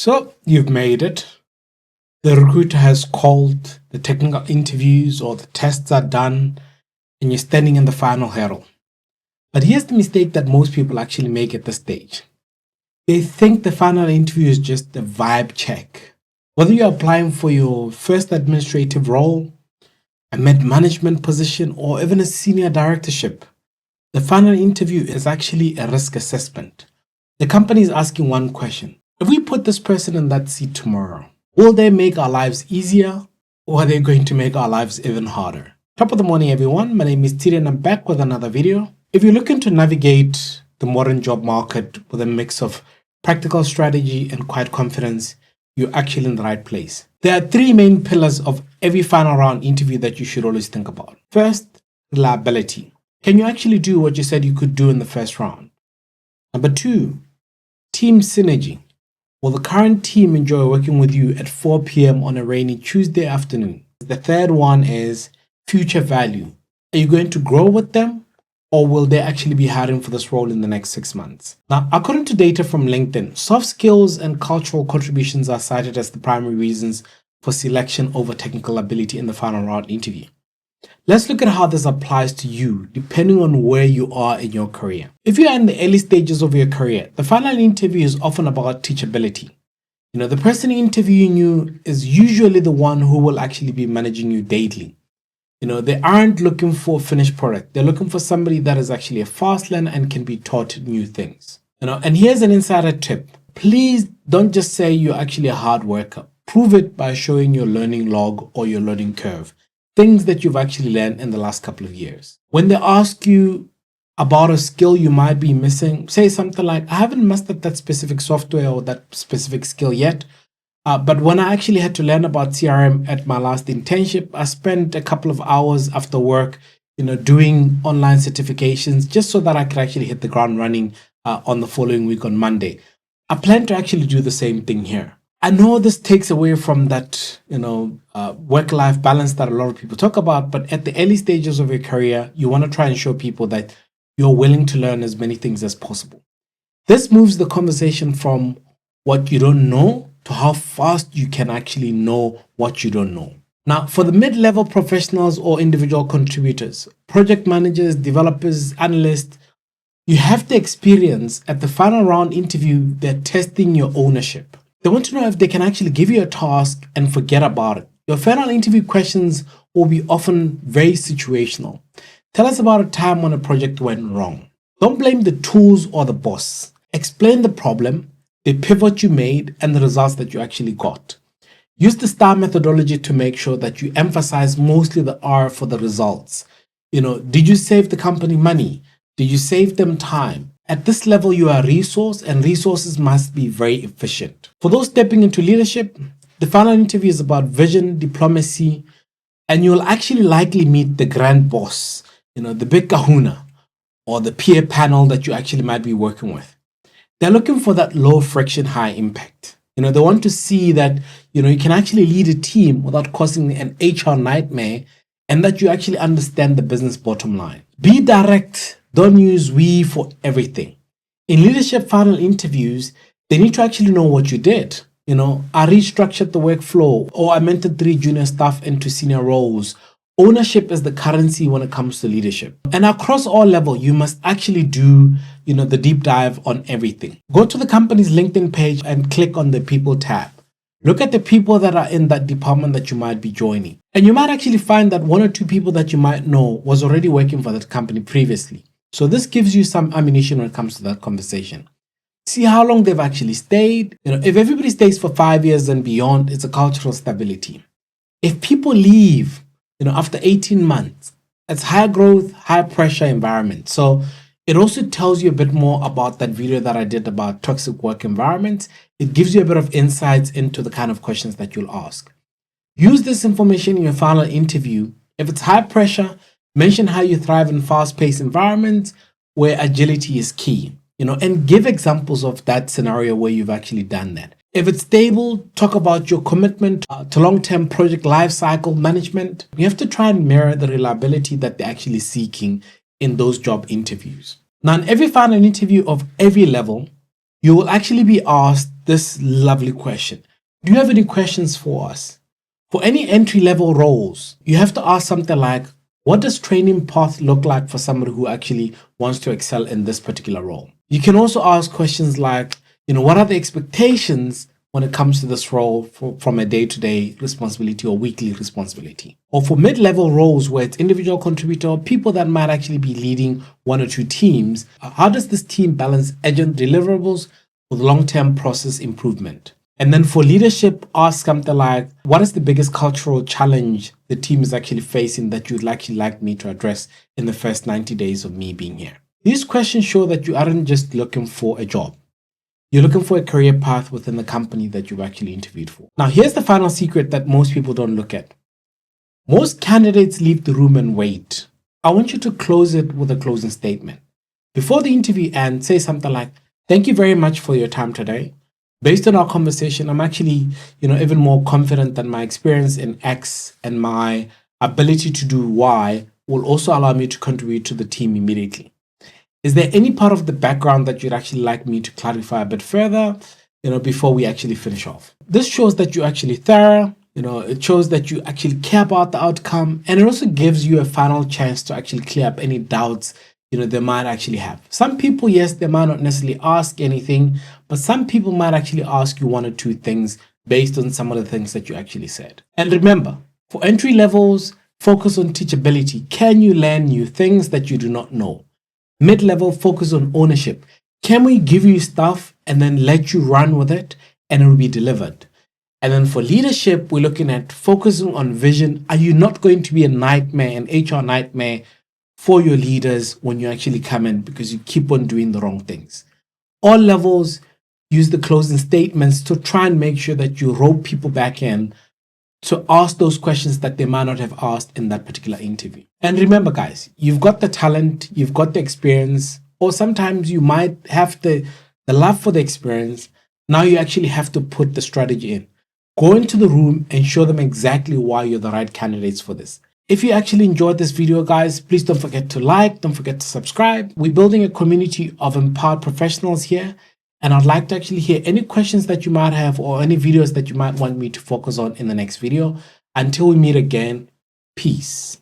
So you've made it. The recruiter has called, the technical interviews or the tests are done, and you're standing in the final hurdle. But here's the mistake that most people actually make at this stage. They think the final interview is just a vibe check. Whether you're applying for your first administrative role, a mid-management position, or even a senior directorship, the final interview is actually a risk assessment. The company is asking one question. If we put this person in that seat tomorrow, will they make our lives easier, or are they going to make our lives even harder? Top of the morning, everyone. My name is Tshidi and I'm back with another video. If you're looking to navigate the modern job market with a mix of practical strategy and quiet confidence, you're actually in the right place. There are three main pillars of every final round interview that you should always think about. First, reliability. Can you actually do what you said you could do in the first round? Number two, team synergy. Will the current team enjoy working with you at 4 p.m. on a rainy Tuesday afternoon? The third one is future value. Are you going to grow with them, or will they actually be hiring for this role in the next 6 months? Now, according to data from LinkedIn, soft skills and cultural contributions are cited as the primary reasons for selection over technical ability in the final round interview. Let's look at how this applies to you depending on where you are in your career. If you are in the early stages of your career, the final interview is often about teachability. The person interviewing you is usually the one who will actually be managing you daily. They aren't looking for a finished product. They're looking for somebody that is actually a fast learner and can be taught new things. And here's an insider tip. Please don't just say you're actually a hard worker. Prove it by showing your learning log or your learning curve. Things that you've actually learned in the last couple of years. When they ask you about a skill you might be missing, say something like, I haven't mastered that specific software or that specific skill yet. But when I actually had to learn about CRM at my last internship, I spent a couple of hours after work, doing online certifications just so that I could actually hit the ground running on the following week on Monday. I plan to actually do the same thing here. I know this takes away from that, work-life balance that a lot of people talk about, but at the early stages of your career, you want to try and show people that you're willing to learn as many things as possible. This moves the conversation from what you don't know to how fast you can actually know what you don't know. Now, for the mid-level professionals or individual contributors, project managers, developers, analysts, you have the experience at the final round interview. They're testing your ownership. They want to know if they can actually give you a task and forget about it. Your final interview questions will be often very situational. Tell us about a time when a project went wrong. Don't blame the tools or the boss. Explain the problem, the pivot you made, and the results that you actually got. Use the STAR methodology to make sure that you emphasize mostly the R for the results. Did you save the company money? Did you save them time? At this level, you are a resource, and resources must be very efficient. For those stepping into leadership, the final interview is about vision, diplomacy, and you'll actually likely meet the grand boss, the big kahuna, or the peer panel that you actually might be working with. They're looking for that low friction, high impact. They want to see that, you can actually lead a team without causing an HR nightmare, and that you actually understand the business bottom line. Be direct. Don't use we for everything. In leadership final interviews, they need to actually know what you did. I restructured the workflow, or I mentored 3 junior staff into senior roles. Ownership is the currency when it comes to leadership. And across all levels, you must actually do, the deep dive on everything. Go to the company's LinkedIn page and click on the people tab. Look at the people that are in that department that you might be joining. And you might actually find that 1 or 2 people that you might know was already working for that company previously. So this gives you some ammunition when it comes to that conversation. See how long they've actually stayed. If everybody stays for 5 years and beyond, it's a cultural stability. If people leave, after 18 months, it's high growth, high pressure environment. So it also tells you a bit more about that video that I did about toxic work environments. It gives you a bit of insights into the kind of questions that you'll ask. Use this information in your final interview. If it's high pressure, mention how you thrive in fast-paced environments where agility is key, and give examples of that scenario where you've actually done that. If it's stable, talk about your commitment to long-term project lifecycle management. You have to try and mirror the reliability that they're actually seeking in those job interviews. Now, in every final interview of every level, you will actually be asked this lovely question. Do you have any questions for us? For any entry-level roles, you have to ask something like, what does training path look like for somebody who actually wants to excel in this particular role? You can also ask questions like, what are the expectations when it comes to this role from a day-to-day responsibility or weekly responsibility? Or for mid-level roles where it's individual contributor or people that might actually be leading one or two teams, how does this team balance urgent deliverables with long-term process improvement? And then for leadership, ask something like, what is the biggest cultural challenge the team is actually facing that you'd actually like me to address in the first 90 days of me being here? These questions show that you aren't just looking for a job. You're looking for a career path within the company that you've actually interviewed for. Now, here's the final secret that most people don't look at. Most candidates leave the room and wait. I want you to close it with a closing statement. Before the interview ends, say something like, thank you very much for your time today. Based on our conversation, I'm actually, even more confident that my experience in X and my ability to do Y will also allow me to contribute to the team immediately. Is there any part of the background that you'd actually like me to clarify a bit further, before we actually finish off? This shows that you're actually thorough. It shows that you actually care about the outcome, and it also gives you a final chance to actually clear up any doubts they might actually have. Some people, yes, they might not necessarily ask anything, but some people might actually ask you one or two things based on some of the things that you actually said. And remember, for entry levels, focus on teachability. Can you learn new things that you do not know? Mid-level, focus on ownership. Can we give you stuff and then let you run with it and it will be delivered? And then for leadership, we're looking at focusing on vision. Are you not going to be a nightmare, an HR nightmare for your leaders when you actually come in because you keep on doing the wrong things? All levels, use the closing statements to try and make sure that you rope people back in to ask those questions that they might not have asked in that particular interview. And remember, guys, you've got the talent, you've got the experience, or sometimes you might have the love for the experience. Now you actually have to put the strategy in. Go into the room and show them exactly why you're the right candidates for this. If you actually enjoyed this video, guys, please don't forget to like, don't forget to subscribe. We're building a community of empowered professionals here, and I'd like to actually hear any questions that you might have or any videos that you might want me to focus on in the next video. Until we meet again, peace.